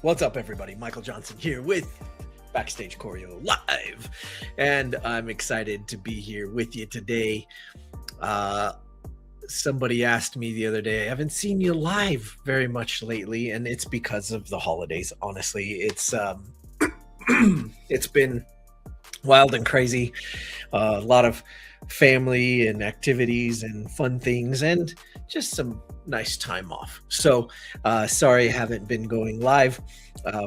What's up, everybody? Michael Johnson here with Backstage Choreo Live, and I'm excited to be here with you today. Somebody asked me the other day, I haven't seen you live very much lately, and it's because of the holidays. Honestly, it's it's been wild and crazy. A lot of family and activities and fun things, and just some nice time off. So sorry I haven't been going live.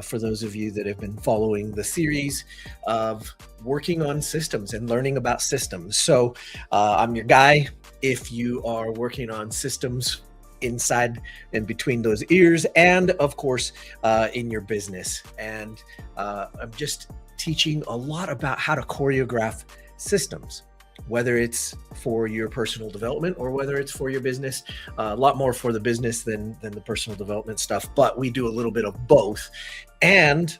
For those of you that have been following the series of working on systems and learning about systems. So I'm your guy if you are working on systems inside and between those ears, and of course in your business. And I'm just teaching a lot about how to choreograph systems, whether it's for your personal development or whether it's for your business. A lot more for the business than the personal development stuff, but we do a little bit of both. And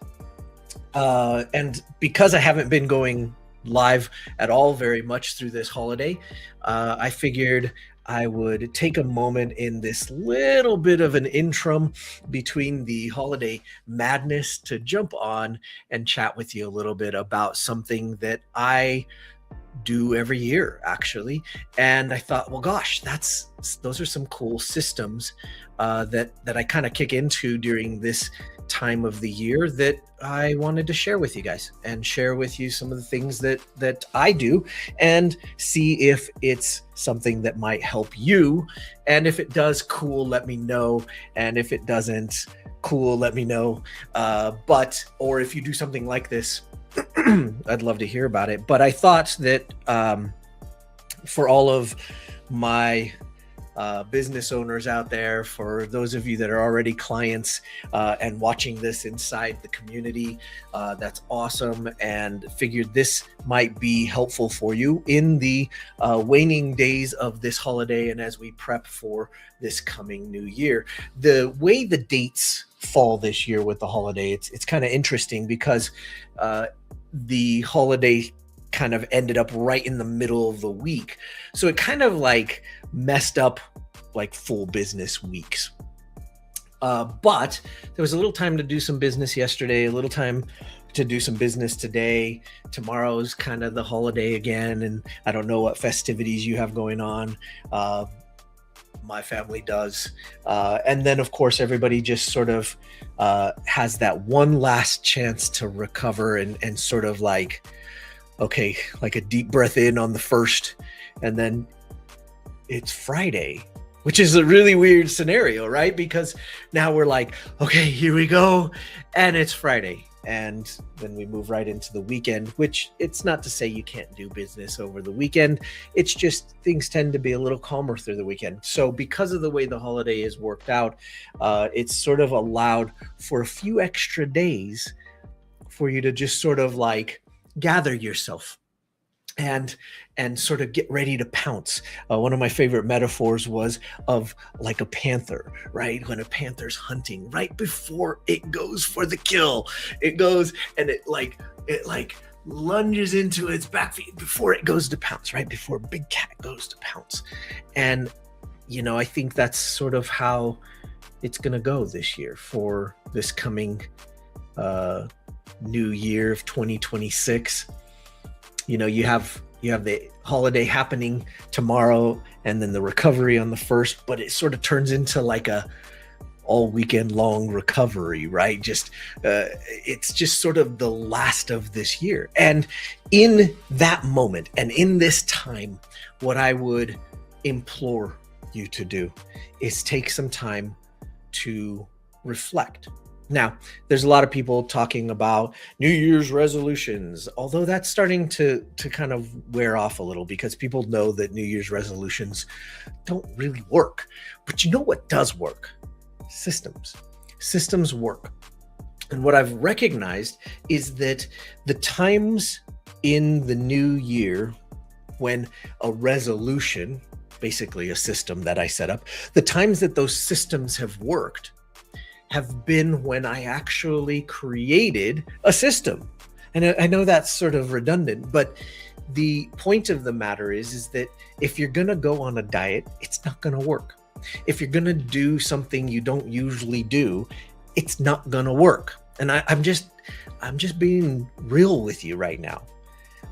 because I haven't been going live at all very much through this holiday, I figured I would take a moment in this little bit of an interim between the holiday madness to jump on and chat with you a little bit about something that I do every year, actually. And I thought, well, gosh, those are some cool systems that I kind of kick into during this time of the year that I wanted to share with you guys, and share with you some of the things that I do, and see if it's something that might help you. And if it does, cool, let me know. And if it doesn't, cool, let me know. Or if you do something like this, I'd love to hear about it. But I thought that for all of my business owners out there, for those of you that are already clients and watching this inside the community, that's awesome, and figured this might be helpful for you in the waning days of this holiday and as we prep for this coming new year. The way the dates fall this year with the holiday, it's kind of interesting because the holiday kind of ended up right in the middle of the week. So it kind of like messed up like full business weeks. But there was a little time to do some business yesterday, a little time to do some business today. Tomorrow's kind of the holiday again, and I don't know what festivities you have going on. My family does. And then of course, everybody just sort of has that one last chance to recover and sort of like, okay, like a deep breath in on the first, and then it's Friday, which is a really weird scenario, right? Because now we're like, okay, here we go, and it's Friday. And then we move right into the weekend, which it's not to say you can't do business over the weekend. It's just things tend to be a little calmer through the weekend. So because of the way the holiday is worked out, it's sort of allowed for a few extra days for you to just sort of like gather yourself and sort of get ready to pounce. One of my favorite metaphors was of like a panther, right? When a panther's hunting, right before it goes for the kill, it goes and it lunges into its back feet before it goes to pounce, right? Before a big cat goes to pounce. And, you know, I think that's sort of how it's going to go this year for this coming new year of 2026. You know, you have the holiday happening tomorrow and then the recovery on the first, but it sort of turns into like a all weekend long recovery, right? Just it's just sort of the last of this year. And in that moment and in this time, what I would implore you to do is take some time to reflect. Now, there's a lot of people talking about New Year's resolutions, although that's starting to kind of wear off a little because people know that New Year's resolutions don't really work. But you know what does work? Systems. Systems work. And what I've recognized is that the times in the new year when a resolution, basically a system that I set up, the times that those systems have worked have been when I actually created a system. And I know that's sort of redundant, but the point of the matter is that if you're going to go on a diet, it's not going to work. If you're going to do something you don't usually do, it's not going to work. And I'm just being real with you right now.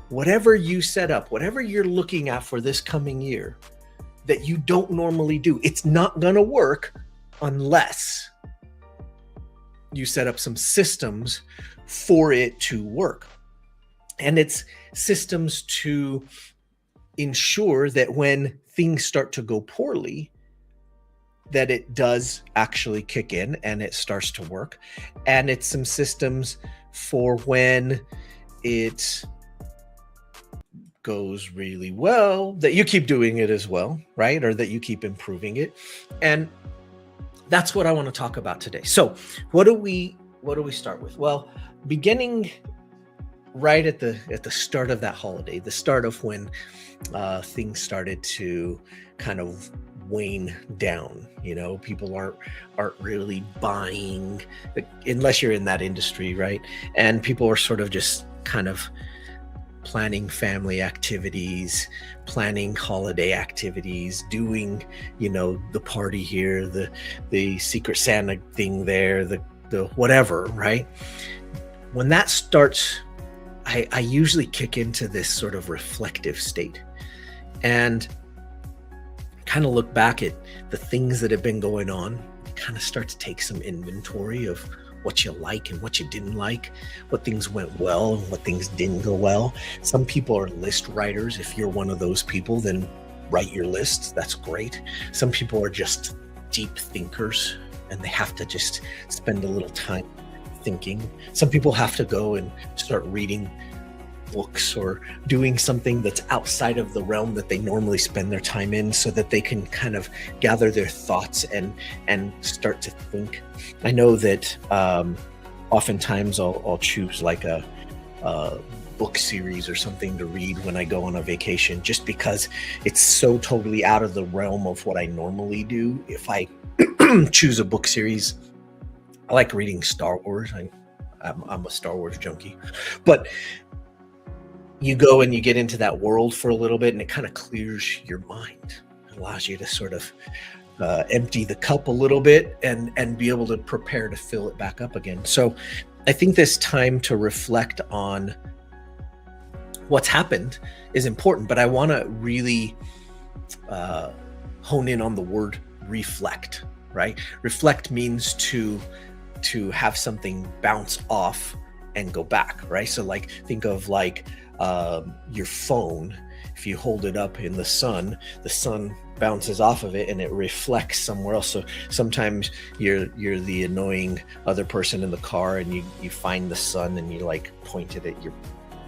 Whatever you set up, whatever you're looking at for this coming year that you don't normally do, it's not going to work unless you set up some systems for it to work. And it's systems to ensure that when things start to go poorly, that it does actually kick in and it starts to work. And it's some systems for when it goes really well, that you keep doing it as well, right? Or that you keep improving it. And that's what I want to talk about today. So what do we start with? Well, beginning right at the start of that holiday, the start of when things started to kind of wane down. You know, people aren't really buying unless you're in that industry, right? And people are sort of just kind of planning family activities, planning holiday activities, doing, you know, the party here, the Secret Santa thing there, the whatever, right? When that starts, I usually kick into this sort of reflective state and kind of look back at the things that have been going on, kind of start to take some inventory of what you like and what you didn't like, what things went well and what things didn't go well. Some people are list writers. If you're one of those people, then write your lists. That's great. Some people are just deep thinkers and they have to just spend a little time thinking. Some people have to go and start reading books or doing something that's outside of the realm that they normally spend their time in so that they can kind of gather their thoughts and start to think. I know that oftentimes I'll choose like a book series or something to read when I go on a vacation, just because it's so totally out of the realm of what I normally do. If I choose a book series, I like reading Star Wars. I'm a Star Wars junkie, but you go and you get into that world for a little bit and it kind of clears your mind. It allows you to sort of empty the cup a little bit and be able to prepare to fill it back up again. So I think this time to reflect on what's happened is important, but I want to really hone in on the word reflect, right? Reflect means to have something bounce off and go back, right? So like, think of like your phone. If you hold it up in the sun bounces off of it and it reflects somewhere else. So sometimes you're the annoying other person in the car and you find the sun and you like point it at your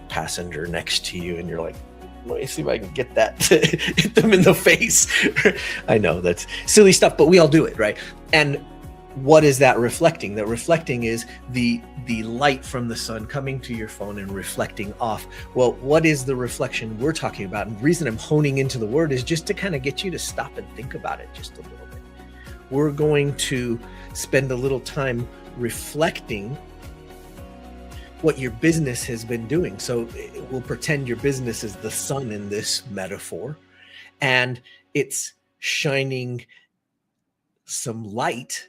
passenger next to you and you're like, let me see if I can get that to hit them in the face. I know that's silly stuff, but we all do it, right? And what is that reflecting? That reflecting is the light from the sun coming to your phone and reflecting off. Well, what is the reflection we're talking about? And the reason I'm honing into the word is just to kind of get you to stop and think about it just a little bit. We're going to spend a little time reflecting what your business has been doing. So we'll pretend your business is the sun in this metaphor, and it's shining some light,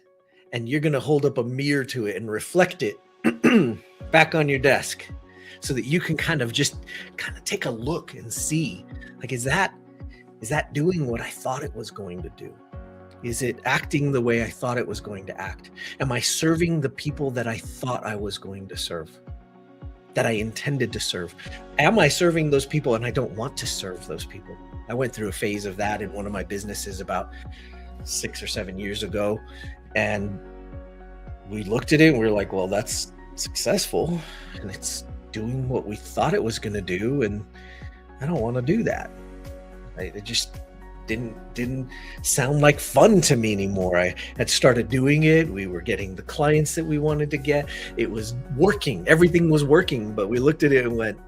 and you're going to hold up a mirror to it and reflect it back on your desk so that you can kind of take a look and see, like, is that doing what I thought it was going to do? Is it acting the way I thought it was going to act? Am I serving the people that I thought I was going to serve, that I intended to serve? Am I serving those people and I don't want to serve those people? I went through a phase of that in one of my businesses about 6 or 7 years ago, and we looked at it and we were like, well, that's successful and it's doing what we thought it was going to do, and I don't want to do that. It just didn't sound like fun to me anymore. I had started doing it. We were getting the clients that we wanted to get. It was working. Everything was working, but we looked at it and went,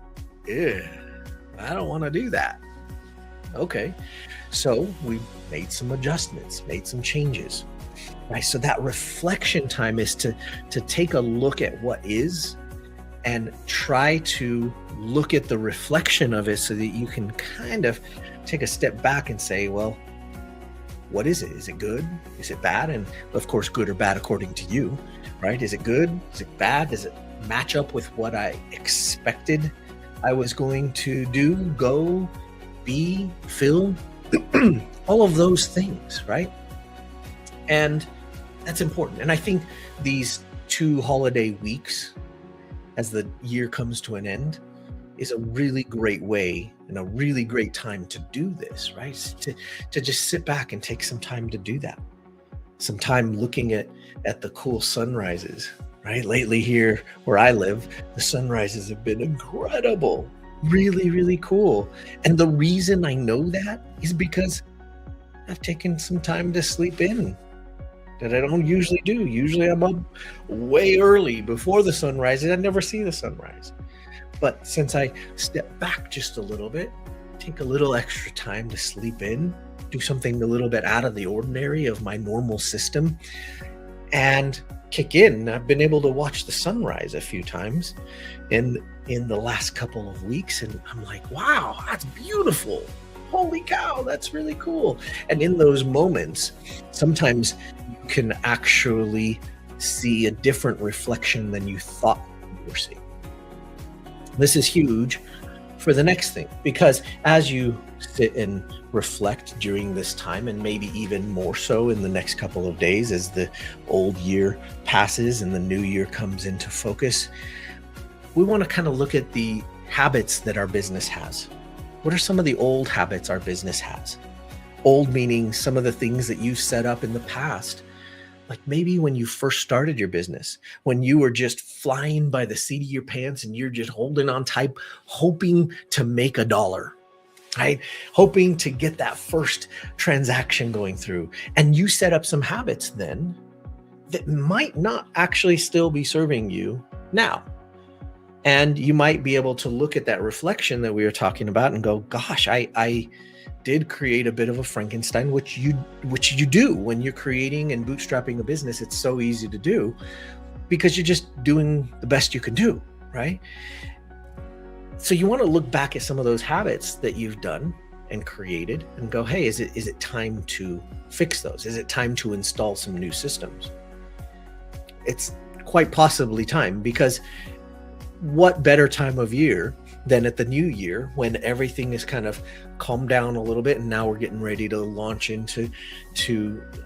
"Ew, I don't want to do that." Okay. So we made some adjustments, made some changes. Right. So that reflection time is to take a look at what is and try to look at the reflection of it so that you can kind of take a step back and say, well, what is it? Is it good? Is it bad? And of course, good or bad according to you, right? Is it good? Is it bad? Does it match up with what I expected I was going to do, go, be, feel? All of those things, right? And that's important. And I think these 2 holiday weeks, as the year comes to an end, is a really great way and a really great time to do this, right? To just sit back and take some time to do that. Some time looking at the cool sunrises, right? Lately here where I live, the sunrises have been incredible, really, really cool. And the reason I know that is because I've taken some time to sleep in that I don't usually do. Usually I'm up way early before the sun rises. I never see the sunrise. But since I step back just a little bit, take a little extra time to sleep in, do something a little bit out of the ordinary of my normal system, and kick in. I've been able to watch the sunrise a few times in the last couple of weeks, and I'm like, wow, that's beautiful. Holy cow, that's really cool. And in those moments, sometimes you can actually see a different reflection than you thought you were seeing. This is huge for the next thing, because as you sit and reflect during this time, and maybe even more so in the next couple of days as the old year passes and the new year comes into focus, we want to kind of look at the habits that our business has. What are some of the old habits our business has? Old meaning some of the things that you've set up in the past. Like maybe when you first started your business, when you were just flying by the seat of your pants and you're just holding on tight, hoping to make $1, right? Hoping to get that first transaction going through. And you set up some habits then that might not actually still be serving you now. And you might be able to look at that reflection that we were talking about and go, gosh, I did create a bit of a Frankenstein, which you do when you're creating and bootstrapping a business. It's so easy to do because you're just doing the best you can do, right? So you want to look back at some of those habits that you've done and created and go, hey, is it time to fix those? Is it time to install some new systems? It's quite possibly time, because what better time of year than at the new year when everything is kind of calmed down a little bit, and now we're getting ready to launch into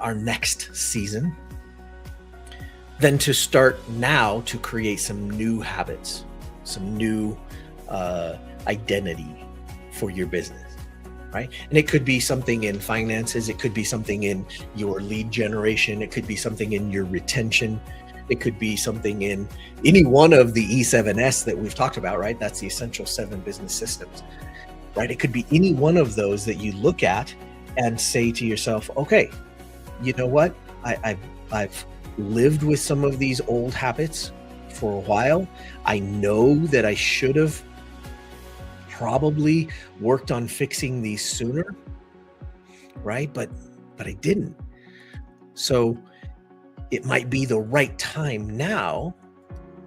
our next season, than to start now to create some new habits, some new identity for your business, right? And it could be something in finances, it could be something in your lead generation, it could be something in your retention, it could be something in any one of the E7S that we've talked about, right? That's the essential 7 business systems, right? It could be any one of those that you look at and say to yourself, okay, you know what? I've lived with some of these old habits for a while. I know that I should have probably worked on fixing these sooner, right? But I didn't. So it might be the right time now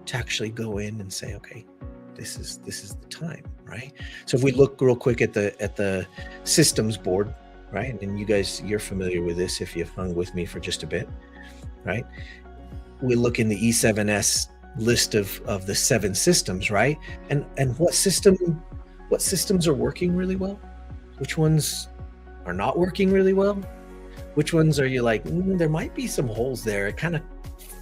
to actually go in and say, okay, this is the time, right? So if we look real quick at the systems board, right? And you guys, you're familiar with this if you've hung with me for just a bit, right? We look in the E7S list of the 7 systems, right? And what systems are working really well? Which ones are not working really well? Which ones are you like, there might be some holes there? I kind of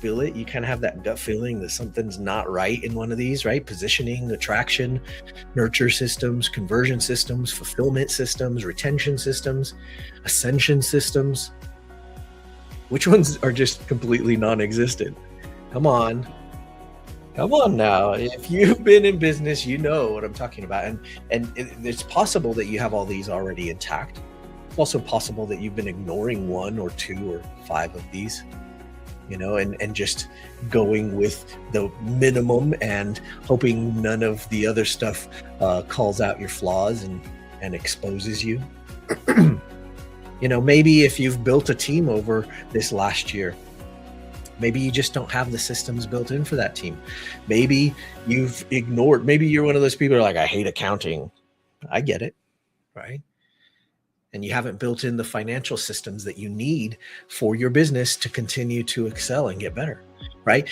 feel it. You kind of have that gut feeling that something's not right in one of these, right? Positioning, attraction, nurture systems, conversion systems, fulfillment systems, retention systems, ascension systems. Which ones are just completely non-existent? Come on now. If you've been in business, you know what I'm talking about. And it's possible that you have all these already intact. also possible that you've been ignoring one or two or five of these, and just going with the minimum and hoping none of the other stuff calls out your flaws and exposes you. Maybe if you've built a team over this last year, maybe you just don't have the systems built in for that team. Maybe you've ignored, maybe you're one of those people who are like, I hate accounting. I get it, right? And you haven't built in the financial systems that you need for your business to continue to excel and get better, right?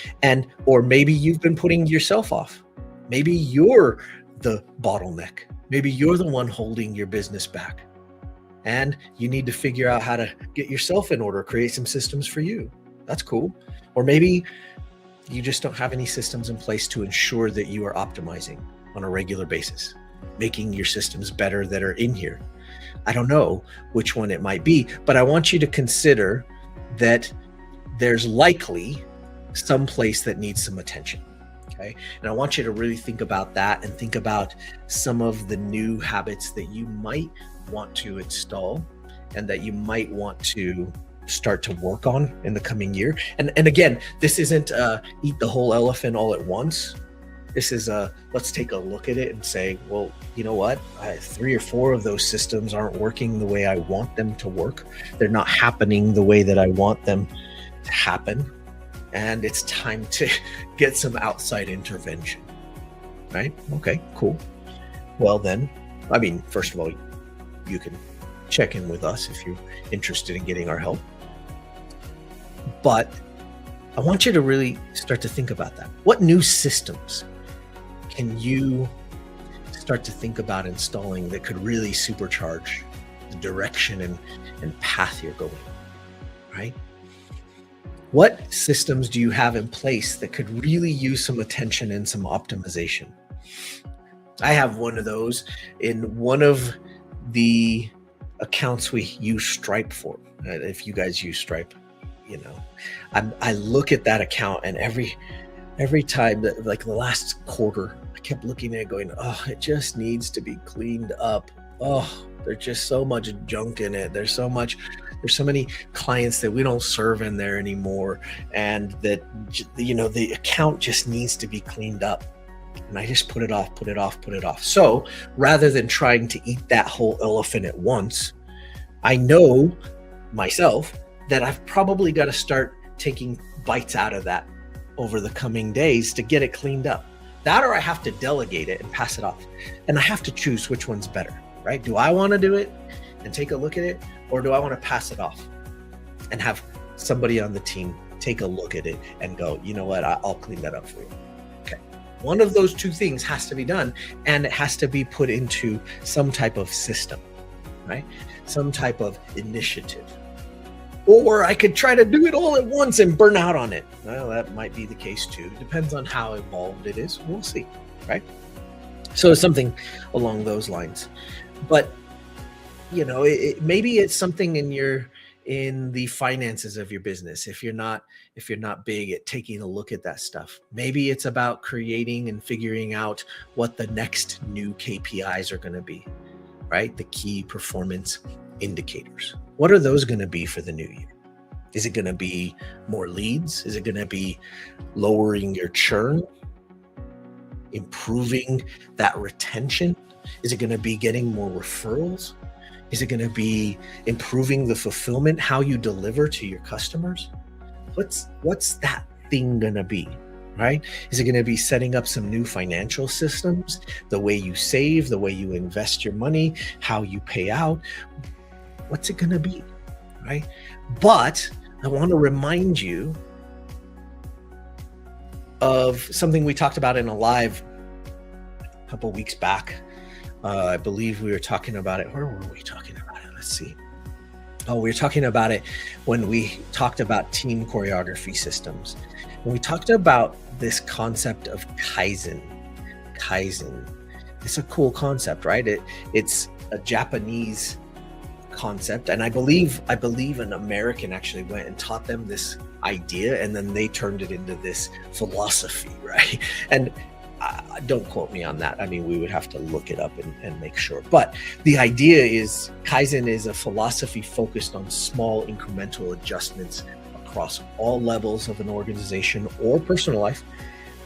Or maybe you've been putting yourself off. Maybe you're the bottleneck. Maybe you're the one holding your business back. And you need to figure out how to get yourself in order, create some systems for you. That's cool. Or maybe you just don't have any systems in place to ensure that you are optimizing on a regular basis, making your systems better that are in here. I don't know which one it might be, but I want you to consider that there's likely some place that needs some attention. Okay. And I want you to really think about that and think about some of the new habits that you might want to install and that you might want to start to work on in the coming year. And again, this isn't eat the whole elephant all at once. This is let's take a look at it and say, well, you know what? 3 or 4 of those systems aren't working the way I want them to work. They're not happening the way that I want them to happen. And it's time to get some outside intervention, right? Okay, cool. Well then, first of all, you can check in with us if you're interested in getting our help. But I want you to really start to think about that. What new systems can you start to think about installing that could really supercharge the direction and path you're going, right? What systems do you have in place that could really use some attention and some optimization? I have one of those in one of the accounts we use Stripe for. If you guys use Stripe, I look at that account, and every time that, like the last quarter, I kept looking at it going, oh, it just needs to be cleaned up. Oh, there's just so much junk in it. There's so many clients that we don't serve in there anymore, and that the account just needs to be cleaned up. And I just put it off. So rather than trying to eat that whole elephant at once, I know myself that I've probably got to start taking bites out of that over the coming days to get it cleaned up. That, or I have to delegate it and pass it off. And I have to choose which one's better, right? Do I want to do it and take a look at it, or do I want to pass it off and have somebody on the team take a look at it and go, you know what, I'll clean that up for you. Okay. One of those two things has to be done, and it has to be put into some type of system, right? Some type of initiative. Or I could try to do it all at once and burn out on it. Well, that might be the case too. Depends on how involved it is. We'll see, right? So it's something along those lines. But maybe it's something in the finances of your business. If you're not big at taking a look at that stuff, maybe it's about creating and figuring out what the next new KPIs are going to be, right? The key performance indicators. What are those going to be for the new year? Is it going to be more leads? Is it going to be lowering your churn? Improving that retention? Is it going to be getting more referrals? Is it going to be improving the fulfillment, how you deliver to your customers? What's that thing going to be, right? Is it going to be setting up some new financial systems, the way you save, the way you invest your money, how you pay out? What's it going to be, right? But I want to remind you of something we talked about in a live a couple weeks back. I believe we were talking about it. Where were we talking about it? Let's see. We were talking about it when we talked about team choreography systems. And we talked about this concept of Kaizen. It's a cool concept, right? It's a Japanese concept, and I believe an American actually went and taught them this idea, and then they turned it into this philosophy, right? And Don't quote me on that. I mean, we would have to look it up and make sure. But the idea is Kaizen is a philosophy focused on small incremental adjustments across all levels of an organization or personal life,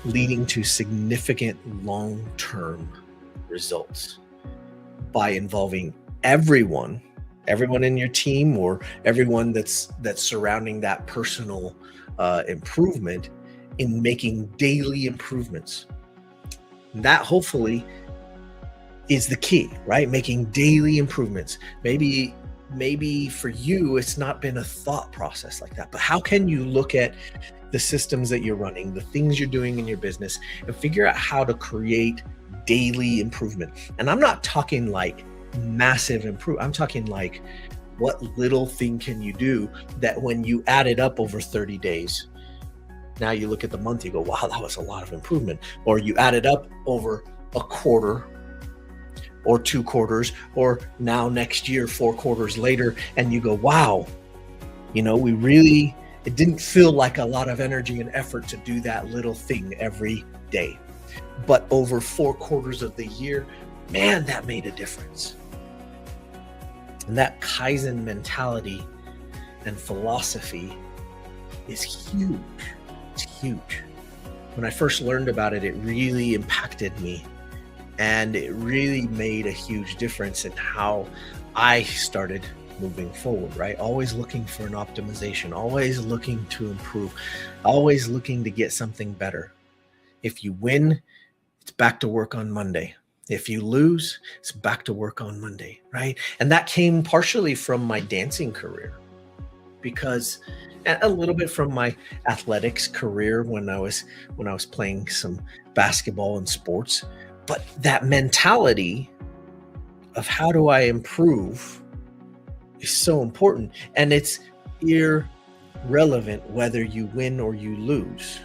leading to significant long-term results by involving everyone in your team, or everyone that's surrounding that personal improvement, in making daily improvements. That hopefully is the key, right? Making daily improvements. Maybe for you, it's not been a thought process like that, but how can you look at the systems that you're running, the things you're doing in your business, and figure out how to create daily improvement? And I'm not talking like massive improvement. I'm talking like, what little thing can you do that when you add it up over 30 days, now you look at the month, you go, wow, that was a lot of improvement. Or you add it up over a quarter or 2 quarters, or now next year, 4 quarters later, and you go, wow, it didn't feel like a lot of energy and effort to do that little thing every day. But over 4 quarters of the year, man, that made a difference. And that Kaizen mentality and philosophy is huge. It's huge. When I first learned about it, it really impacted me, and it really made a huge difference in how I started moving forward, right? Always looking for an optimization, always looking to improve, always looking to get something better. If you win, it's back to work on Monday. If you lose, it's back to work on Monday, right? And that came partially from my dancing career, because a little bit from my athletics career when I was playing some basketball and sports. But that mentality of how do I improve is so important, and it's irrelevant whether you win or you lose.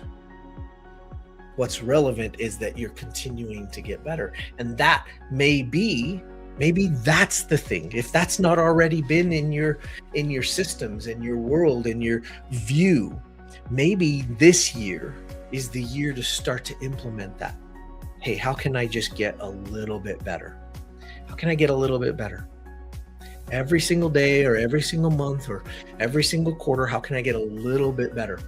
What's relevant is that you're continuing to get better. And that maybe that's the thing. If that's not already been in your systems, in your world, in your view, maybe this year is the year to start to implement that. Hey, how can I just get a little bit better? How can I get a little bit better? Every single day, or every single month, or every single quarter, how can I get a little bit better?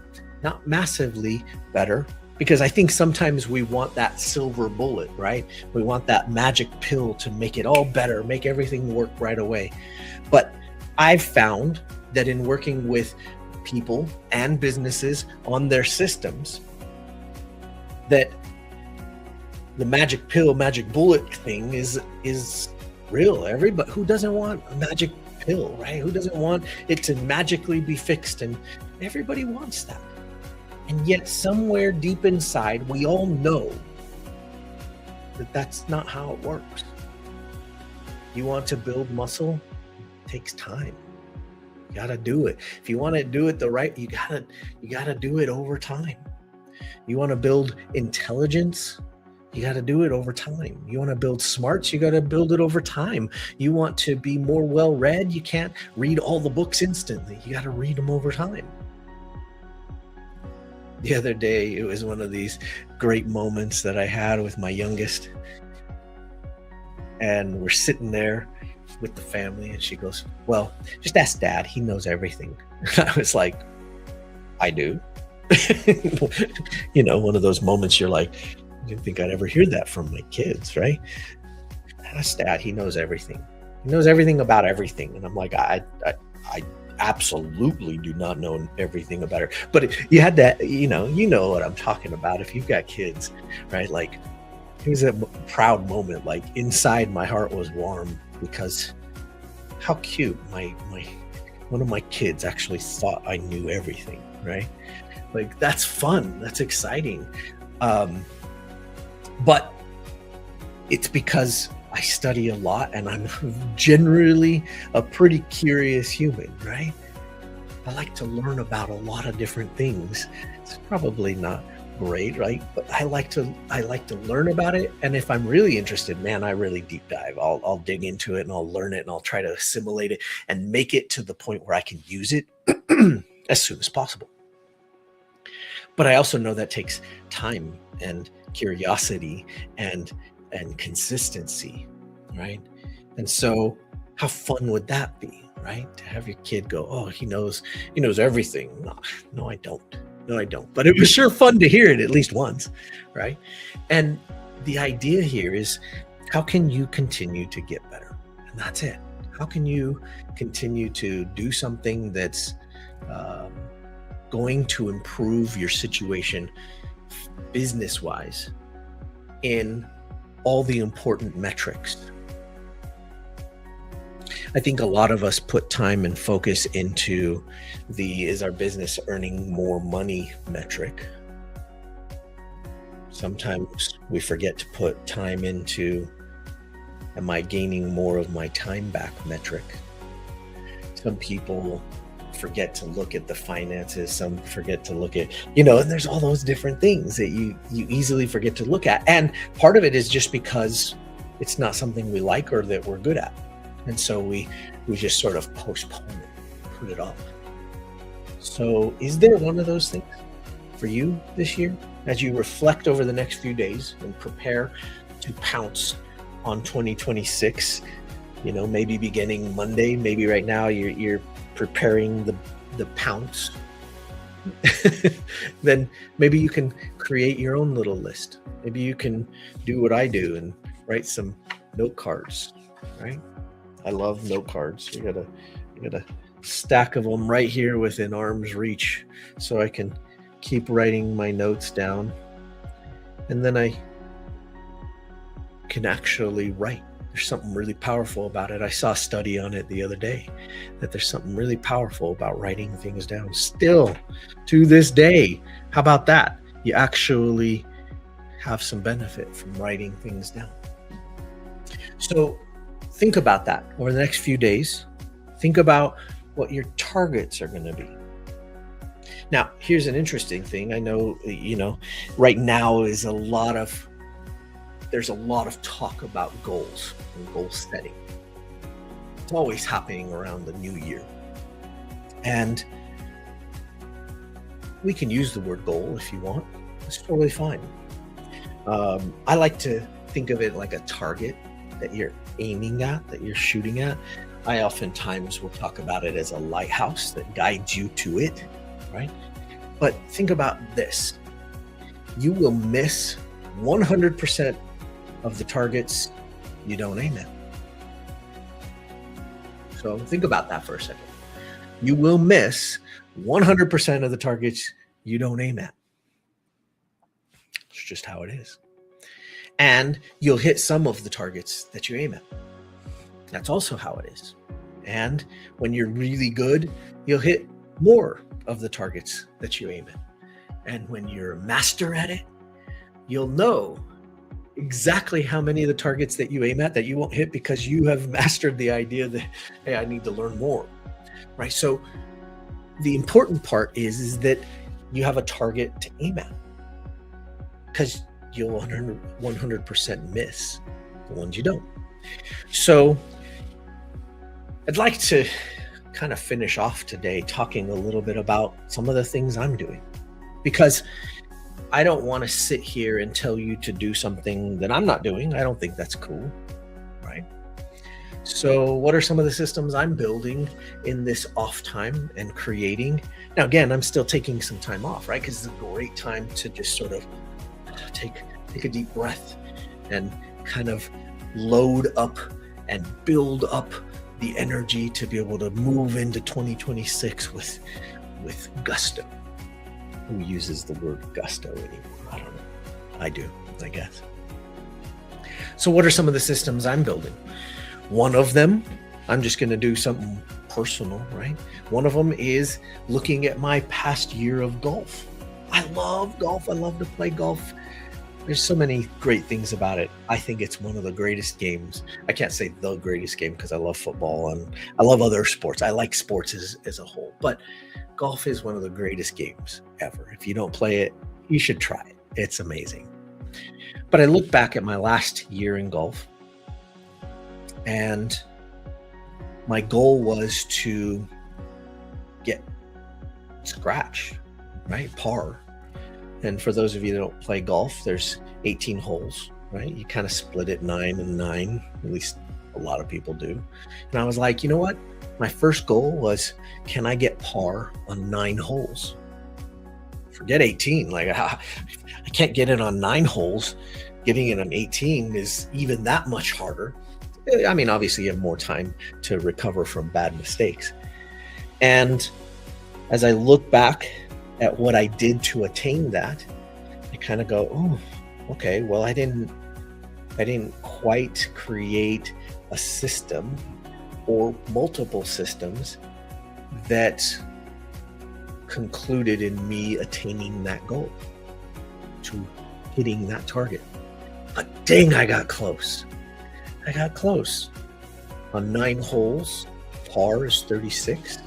Not massively better, because I think sometimes we want that silver bullet, right? We want that magic pill to make it all better, make everything work right away. But I've found that in working with people and businesses on their systems, that the magic pill, magic bullet thing is real. Everybody, who doesn't want a magic pill, right? Who doesn't want it to magically be fixed? And everybody wants that. And yet somewhere deep inside, we all know that that's not how it works. You want to build muscle, it takes time. You gotta do it. If you want to do it you gotta do it over time. You want to build intelligence, you got to do it over time. You want to build smarts, you got to build it over time. You want to be more well-read, you can't read all the books instantly. You got to read them over time. The other day, it was one of these great moments that I had with my youngest. And we're sitting there with the family, and she goes, well, just ask Dad. He knows everything. I was like, I do. One of those moments you're like, I didn't think I'd ever hear that from my kids, right? Ask Dad. He knows everything. He knows everything about everything. And I'm like, I absolutely do not know everything about her. But you had that, you know what I'm talking about if you've got kids, right? Like, it was a proud moment. Like, inside my heart was warm, because how cute. One of my kids actually thought I knew everything, right? Like, that's fun. That's exciting. But it's because I study a lot, and I'm generally a pretty curious human, right? I like to learn about a lot of different things. It's probably not great, right? But I like to learn about it. And if I'm really interested, man, I really deep dive. I'll dig into it, and I'll learn it, and I'll try to assimilate it and make it to the point where I can use it as soon as possible. But I also know that takes time and curiosity and consistency, right? And so how fun would that be, right? To have your kid go, "Oh, he knows everything." No, no, I don't. No, I don't. But it was sure fun to hear it at least once, right? And the idea here is, how can you continue to get better? And that's it. How can you continue to do something that's um, going to improve your situation business wise in all the important metrics? I think a lot of us put time and focus into the is our business earning more money metric. Sometimes we forget to put time into, am I gaining more of my time back metric? Some people forget to look at the finances, some forget to look at, and there's all those different things that you easily forget to look at. And part of it is just because it's not something we like or that we're good at. And so we just sort of postpone it, put it off. So is there one of those things for you this year as you reflect over the next few days and prepare to pounce on 2026? Maybe beginning Monday, maybe right now you're preparing the pounce. Then maybe you can create your own little list. Maybe you can do what I do and write some note cards, right? I love note cards. You got a stack of them right here within arm's reach, so I can keep writing my notes down, and then I can actually write. There's something really powerful about it. I saw a study on it the other day, that there's something really powerful about writing things down. Still to this day, how about that? You actually have some benefit from writing things down. So think about that over the next few days. Think about what your targets are going to be. Now, here's an interesting thing. I know, right now there's a lot of talk about goals and goal setting. It's always happening around the new year. And we can use the word goal if you want. It's totally fine. I like to think of it like a target that you're aiming at, that you're shooting at. I oftentimes will talk about it as a lighthouse that guides you to it, right? But think about this. You will miss 100% of the targets you don't aim at. So think about that for a second. You will miss 100% of the targets you don't aim at. It's just how it is. And you'll hit some of the targets that you aim at. That's also how it is. And when you're really good, you'll hit more of the targets that you aim at. And when you're a master at it, you'll know exactly how many of the targets that you aim at that you won't hit, because you have mastered the idea that, hey, I need to learn more, right? So the important part is that you have a target to aim at, because you'll 100% miss the ones you don't. So I'd like to kind of finish off today talking a little bit about some of the things I'm doing, because I don't want to sit here and tell you to do something that I'm not doing. I don't think that's cool, right? So what are some of the systems I'm building in this off time and creating? Now, again, I'm still taking some time off, right? Because it's a great time to just sort of take a deep breath and kind of load up and build up the energy to be able to move into 2026 with gusto. Who uses the word gusto anymore? I don't know. I do, I guess. So what are some of the systems I'm building? One of them, I'm just going to do something personal, right? One of them is looking at my past year of golf. I love golf. I love to play golf. There's so many great things about it. I think it's one of the greatest games. I can't say the greatest game because I love football and I love other sports. I like sports as a whole, but golf is one of the greatest games ever. If you don't play it, you should try it. It's amazing. But I look back at my last year in golf, and my goal was to get scratch, right? Par. And for those of you that don't play golf, there's 18 holes, right? You kind of split it 9 and 9, at least a lot of people do. And I was like, you know what? My first goal was, can I get par on 9 holes? Forget 18. Like, I can't get it on 9 holes. Getting it on 18 is even that much harder. I mean, obviously you have more time to recover from bad mistakes. And as I look back at what I did to attain that, I kind of go, oh, okay, well, I didn't quite create a system or multiple systems that concluded in me attaining that goal, to hitting that target. But dang, I got close. I got close. On 9 holes, par is 36,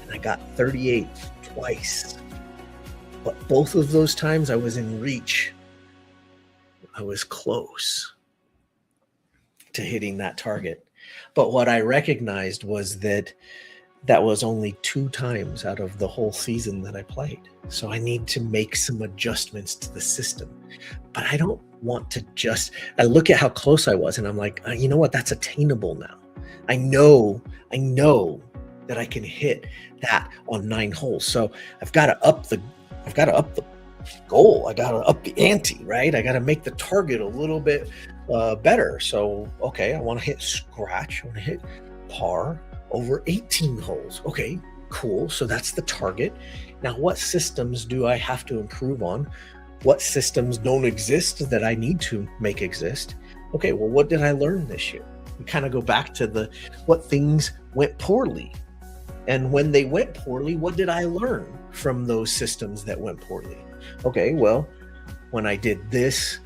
and I got 38 twice. But both of those times I was in reach. I was close to hitting that target. But what I recognized was that that was only 2 times out of the whole season that I played. So I need to make some adjustments to the system. But I don't want to I look at how close I was and I'm like, you know what? That's attainable now. I know that I can hit that on 9 holes. So I've got to up the goal. I got to up the ante, right? I got to make the target a little bit better. So, okay, I want to hit scratch. I want to hit par over 18 holes. Okay, cool. So that's the target. Now, what systems do I have to improve on? What systems don't exist that I need to make exist? Okay, well, what did I learn this year? We kind of go back to what things went poorly. And when they went poorly, what did I learn from those systems that went poorly? Okay, well, when I did this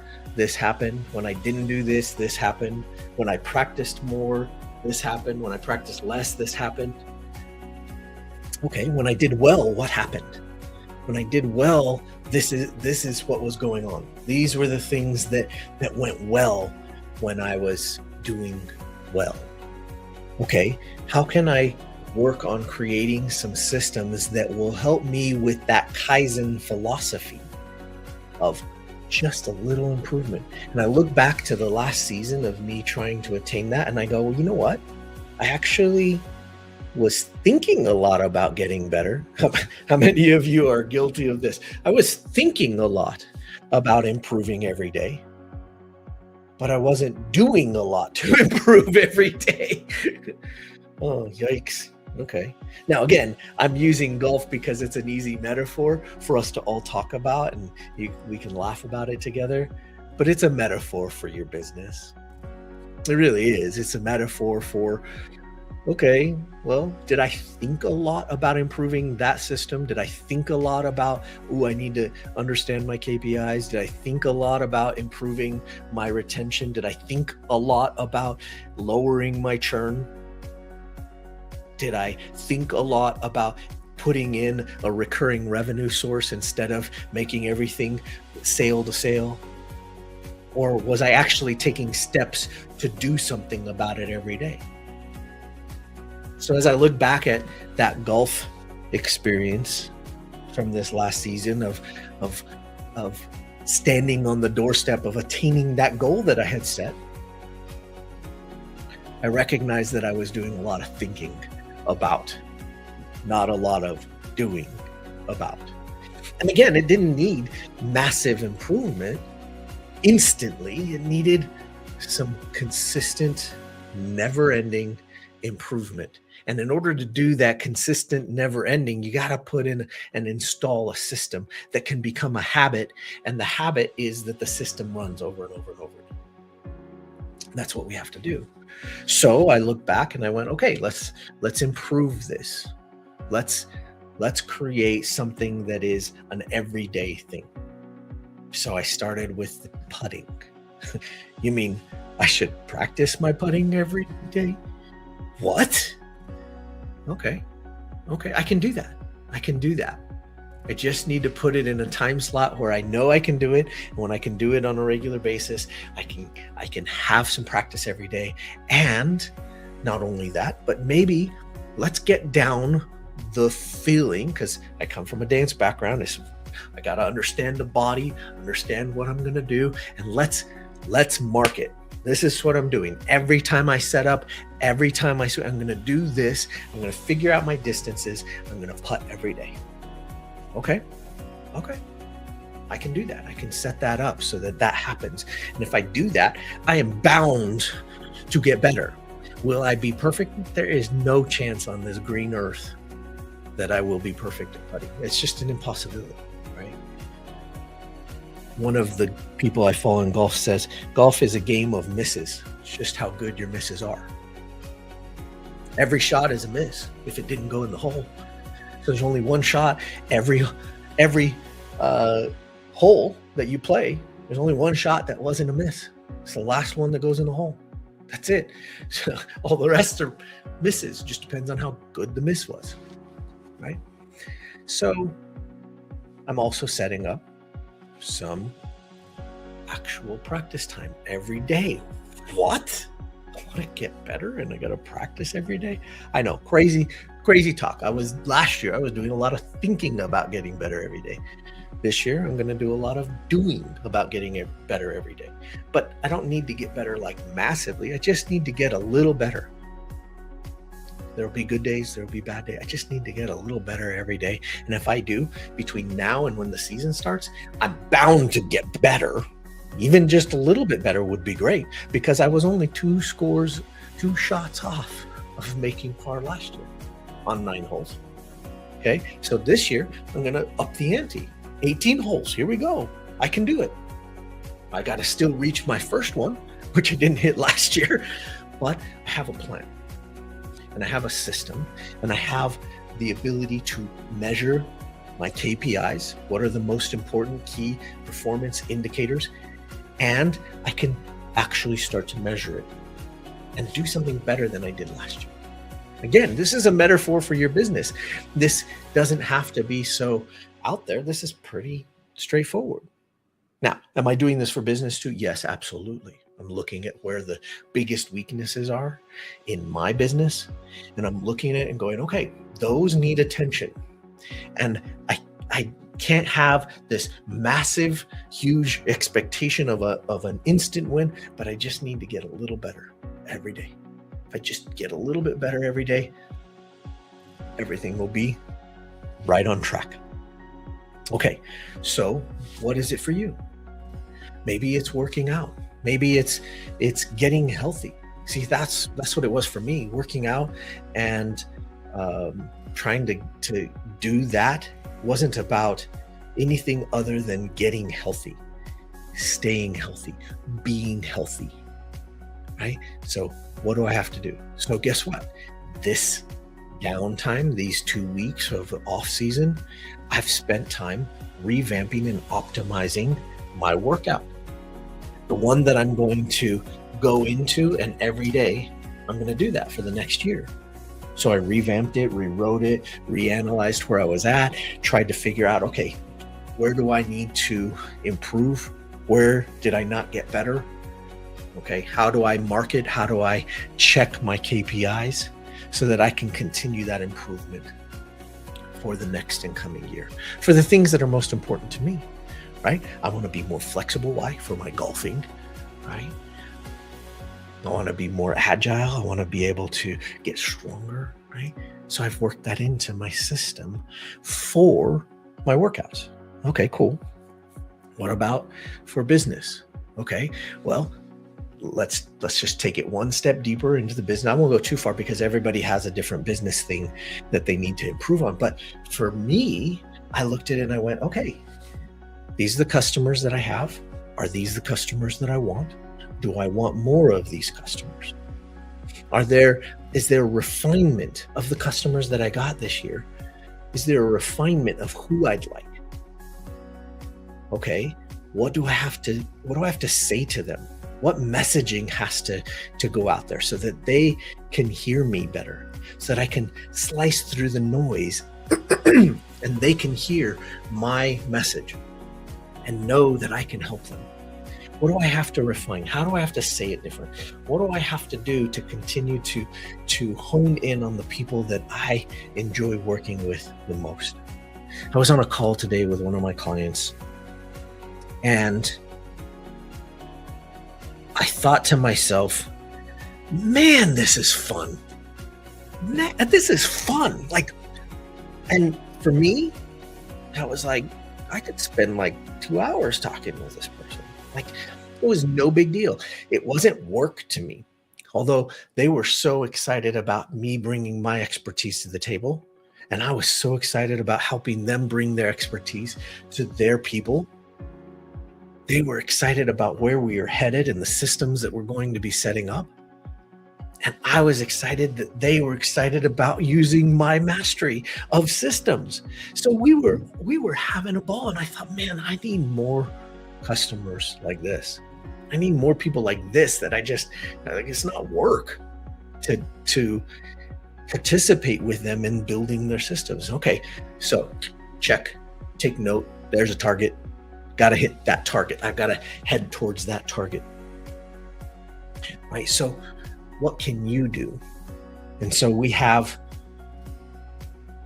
happened. When I didn't do this happened. When I practiced more, this happened. When I practiced less, this happened. Okay, when I did well, what happened? When I did well, this is what was going on. These were the things that went well when I was doing well. Okay, how can I work on creating some systems that will help me with that Kaizen philosophy of just a little improvement? And I look back to the last season of me trying to attain that, and I go, well, you know what? I actually was thinking a lot about getting better. How many of you are guilty of this? I was thinking a lot about improving every day, but I wasn't doing a lot to improve every day. Oh, yikes. Okay. Now, again, I'm using golf because it's an easy metaphor for us to all talk about, and we can laugh about it together, but it's a metaphor for your business. It really is. It's a metaphor for, okay, well, did I think a lot about improving that system? Did I think a lot about, I need to understand my KPIs? Did I think a lot about improving my retention? Did I think a lot about lowering my churn? Did I think a lot about putting in a recurring revenue source instead of making everything sale to sale? Or was I actually taking steps to do something about it every day? So as I look back at that golf experience from this last season of standing on the doorstep of attaining that goal that I had set, I recognized that I was doing a lot of thinking about, not a lot of doing about. And again, it didn't need massive improvement instantly. It needed some consistent, never-ending improvement. And in order to do that consistent, never-ending, you got to put in and install a system that can become a habit. And the habit is that the system runs over and over and over. That's what we have to do. So I look back and I went, okay, let's improve this. Let's create something that is an everyday thing. So I started with the putting. You mean I should practice my putting every day? What? Okay, I can do that. I just need to put it in a time slot where I know I can do it. And when I can do it on a regular basis, I can have some practice every day. And not only that, but maybe let's get down the feeling, because I come from a dance background. It's I got to understand the body, understand what I'm going to do, and let's mark it. This is what I'm doing. Every time I set up, every time I swing, I'm going to do this. I'm going to figure out my distances. I'm going to putt every day. Okay. I can do that. I can set that up so that that happens. And if I do that, I am bound to get better. Will I be perfect? There is no chance on this green earth that I will be perfect at putting. It's just an impossibility, right? One of the people I follow in golf says, golf is a game of misses. It's just how good your misses are. Every shot is a miss if it didn't go in the hole. So there's only one shot. Every hole that you play, there's only one shot that wasn't a miss. It's the last one that goes in the hole. That's it. So all the rest are misses. Just depends on how good the miss was, right? So I'm also setting up some actual practice time every day. What? I want to get better and I got to practice every day? I know, crazy talk. Last year, I was doing a lot of thinking about getting better every day. This year, I'm going to do a lot of doing about getting better every day. But I don't need to get better like massively. I just need to get a little better. There'll be good days, there'll be bad days. I just need to get a little better every day. And if I do, between now and when the season starts, I'm bound to get better. Even just a little bit better would be great, because I was only 2 shots off of making par last year on 9 holes. Okay, so this year, I'm going to up the ante. 18 holes, here we go. I can do it. I got to still reach my first one, which I didn't hit last year, but I have a plan and I have a system and I have the ability to measure my KPIs. What are the most important key performance indicators? And I can actually start to measure it and do something better than I did last year. Again, this is a metaphor for your business. This doesn't have to be so out there. This is pretty straightforward. Now, am I doing this for business too? Yes, absolutely. I'm looking at where the biggest weaknesses are in my business, and I'm looking at it and going, okay, those need attention. And I can't have this massive, huge expectation of an instant win, but I just need to get a little better every day. If I just get a little bit better every day, everything will be right on track. Okay, so what is it for you? Maybe it's working out. Maybe it's getting healthy. See, that's what it was for me, working out and trying to do that wasn't about anything other than getting healthy, staying healthy, being healthy, right? So what do I have to do? So guess what? This downtime, these 2 weeks of off season, I've spent time revamping and optimizing my workout. The one that I'm going to go into, and every day I'm going to do that for the next year. So I revamped it, rewrote it, reanalyzed where I was at, tried to figure out, okay, where do I need to improve? Where did I not get better? Okay, how do I mark it? How do I check my KPIs so that I can continue that improvement for the next incoming year, for the things that are most important to me, right? I want to be more flexible. Why? For my golfing, right? I want to be more agile. I want to be able to get stronger, right? So I've worked that into my system for my workouts. Okay, cool. What about for business? Okay, well, let's just take it one step deeper into the business. I won't go too far because everybody has a different business thing that they need to improve on. But for me, I looked at it and I went, okay, these are the customers that I have. Are these the customers that I want? Do I want more of these customers? Is there a refinement of the customers that I got this year? Is there a refinement of who I'd like? Okay, what do I have to say to them? What messaging has to go out there so that they can hear me better, so that I can slice through the noise and they can hear my message and know that I can help them? What do I have to refine? How do I have to say it different? What do I have to do to continue to hone in on the people that I enjoy working with the most? I was on a call today with one of my clients, and I thought to myself, man, this is fun. This is fun. Like, and for me, I was like, I could spend like 2 hours talking with this person. Like, it was no big deal. It wasn't work to me. Although they were so excited about me bringing my expertise to the table, and I was so excited about helping them bring their expertise to their people. They were excited about where we are headed and the systems that we're going to be setting up. And I was excited that they were excited about using my mastery of systems. So we were having a ball, and I thought, man, I need more customers like this. I need more people like this that it's not work to participate with them in building their systems. Okay, so check, take note. There's a target. Got to hit that target. I've got to head towards that target. Right. So what can you do? And so we have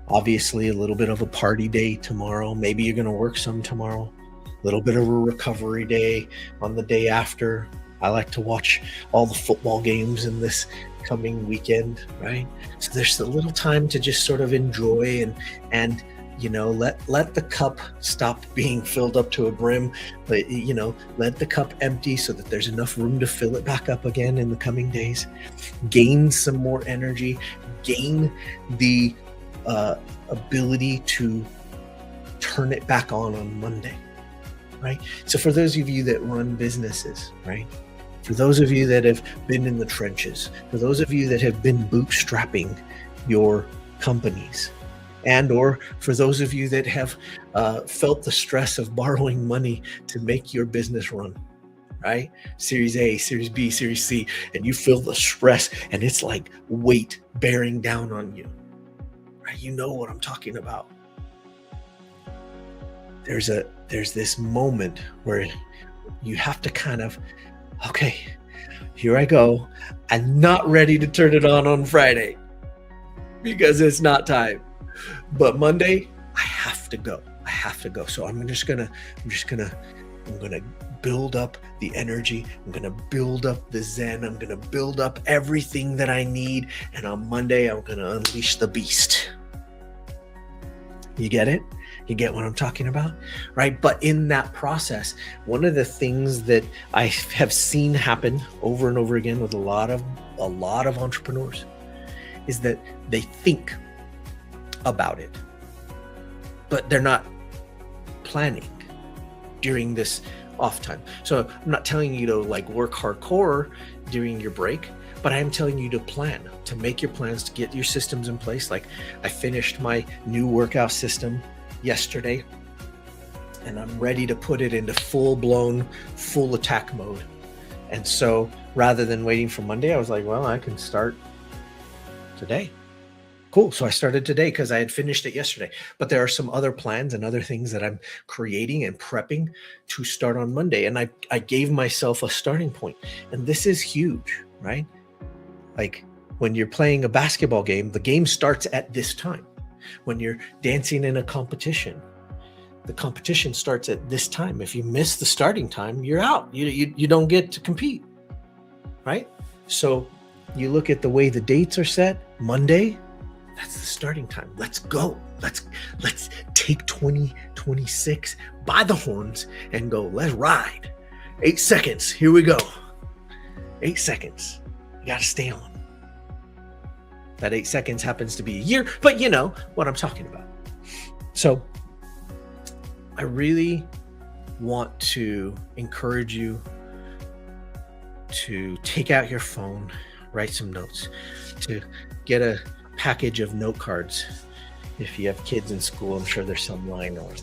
obviously a little bit of a party day tomorrow. Maybe you're going to work some tomorrow. A little bit of a recovery day on the day after. I like to watch all the football games in this coming weekend, right? So there's a little time to just sort of enjoy and let the cup stop being filled up to a brim. But, let the cup empty so that there's enough room to fill it back up again in the coming days. Gain some more energy. Gain the ability to turn it back on Monday, right? So for those of you that run businesses, right? For those of you that have been in the trenches, for those of you that have been bootstrapping your companies, and or for those of you that have felt the stress of borrowing money to make your business run, right? Series A, Series B, Series C, and you feel the stress and it's like weight bearing down on you, right? You know what I'm talking about. There's this moment where you have to kind of, okay, here I go. I'm not ready to turn it on Friday because it's not time. But Monday, I have to go. So I'm gonna build up the energy. I'm gonna build up the zen. I'm gonna build up everything that I need. And on Monday, I'm gonna unleash the beast. You get it? You get what I'm talking about, right? But in that process, one of the things that I have seen happen over and over again with a lot of entrepreneurs is that they think about it, but they're not planning during this off time. So I'm not telling you to like work hardcore during your break, but I am telling you to plan, to make your plans, to get your systems in place. Like I finished my new workout system yesterday, and I'm ready to put it into full-blown, full attack mode. And so rather than waiting for Monday, I was like, well, I can start today. Cool. So I started today because I had finished it yesterday. But there are some other plans and other things that I'm creating and prepping to start on Monday. And I gave myself a starting point. And this is huge, right? Like when you're playing a basketball game, the game starts at this time. When you're dancing in a competition, the competition starts at this time. If you miss the starting time, you're out. You don't get to compete, right? So you look at the way the dates are set. Monday, that's the starting time. Let's go. Let's take 2026 by the horns and go. Let's ride. 8 seconds. Here we go. 8 seconds. You got to stay on. That 8 seconds happens to be a year, but you know what I'm talking about. So I really want to encourage you to take out your phone, write some notes, to get a package of note cards. If you have kids in school, I'm sure there's some lying around.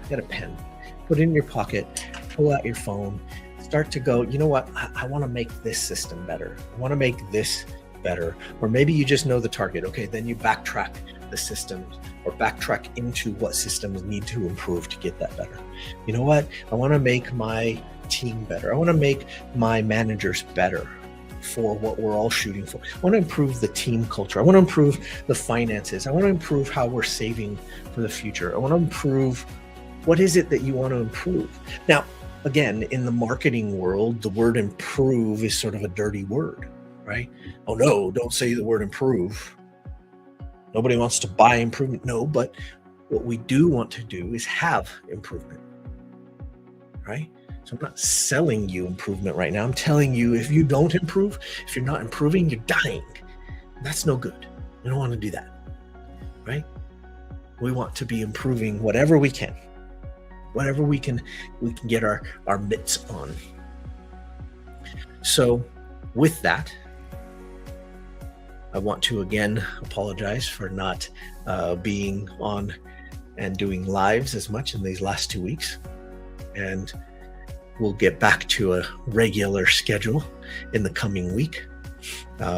Get a pen, put it in your pocket, pull out your phone, start to go, you know what? I want to make this system better. I want to make this better. Or maybe you just know the target. Okay, then you backtrack the systems or backtrack into what systems need to improve to get that better. You know what? I want to make my team better. I want to make my managers better for what we're all shooting for. I want to improve the team culture. I want to improve the finances. I want to improve how we're saving for the future. I want to improve, what is it that you want to improve? Now, again, in the marketing world, the word improve is sort of a dirty word, right? Oh no, don't say the word improve. Nobody wants to buy improvement. No, but what we do want to do is have improvement, right? So I'm not selling you improvement right now. I'm telling you, if you don't improve, if you're not improving, you're dying. That's no good. We don't want to do that, right? We want to be improving whatever we can, whatever we can get our mitts on. So with that, I want to again apologize for not being on and doing lives as much in these last 2 weeks. And we'll get back to a regular schedule in the coming week.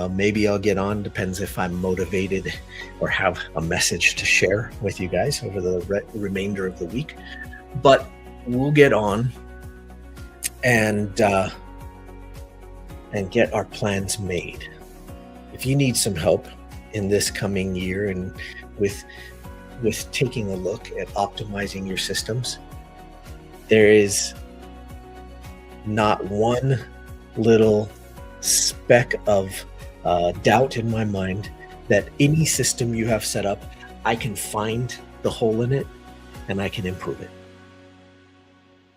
Maybe I'll get on, depends if I'm motivated or have a message to share with you guys over the remainder of the week. But we'll get on and get our plans made. If you need some help in this coming year and with taking a look at optimizing your systems, there is not one little speck of doubt in my mind that any system you have set up, I can find the hole in it and I can improve it.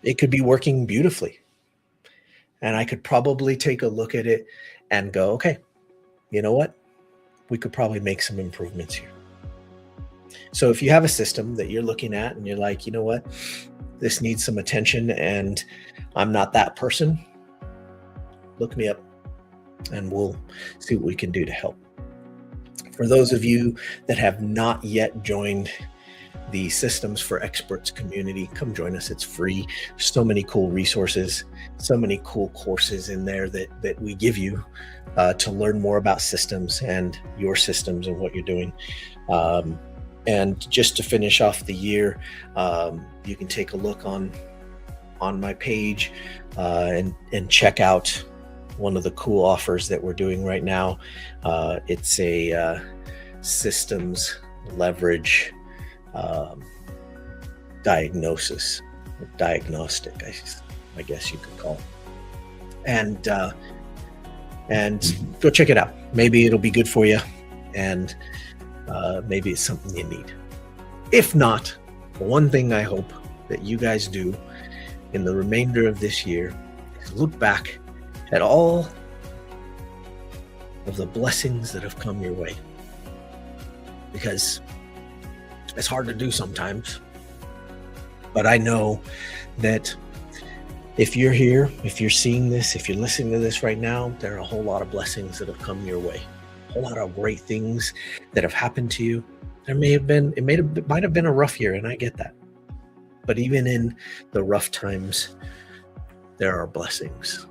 It could be working beautifully. And I could probably take a look at it and go, okay, you know what? We could probably make some improvements here. So if you have a system that you're looking at and you're like, you know what? This needs some attention and I'm not that person, look me up and we'll see what we can do to help. For those of you that have not yet joined the Systems for Experts community, come join us. It's free. So many cool resources, so many cool courses in there that we give you to learn more about systems and your systems and what you're doing. And just to finish off the year, you can take a look on my page and check out one of the cool offers that we're doing right now. It's a systems leverage diagnostic, I guess you could call it. And go check it out. Maybe it'll be good for you, and maybe it's something you need. If not, the one thing I hope that you guys do in the remainder of this year is look back at all of the blessings that have come your way, because it's hard to do sometimes. But I know that if you're here, if you're seeing this, if you're listening to this right now, there are a whole lot of blessings that have come your way, a whole lot of great things that have happened to you. It might have been a rough year, and I get that. But even in the rough times, there are blessings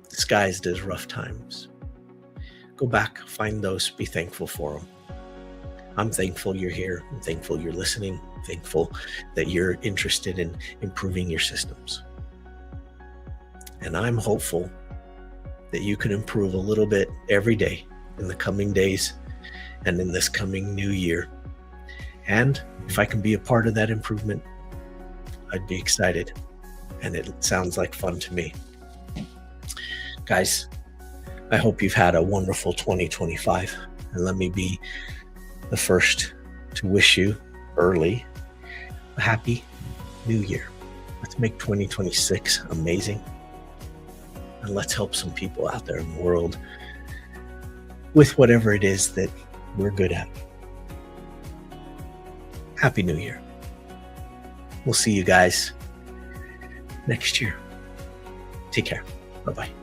disguised as rough times. Go back, find those, be thankful for them. I'm thankful you're here. I'm thankful you're listening. I'm thankful that you're interested in improving your systems. And I'm hopeful that you can improve a little bit every day in the coming days and in this coming new year. And if I can be a part of that improvement, I'd be excited. And it sounds like fun to me. Guys, I hope you've had a wonderful 2025. And let me be the first to wish you early a happy new year. Let's make 2026 amazing. And let's help some people out there in the world with whatever it is that we're good at. Happy New Year. We'll see you guys next year. Take care. Bye-bye.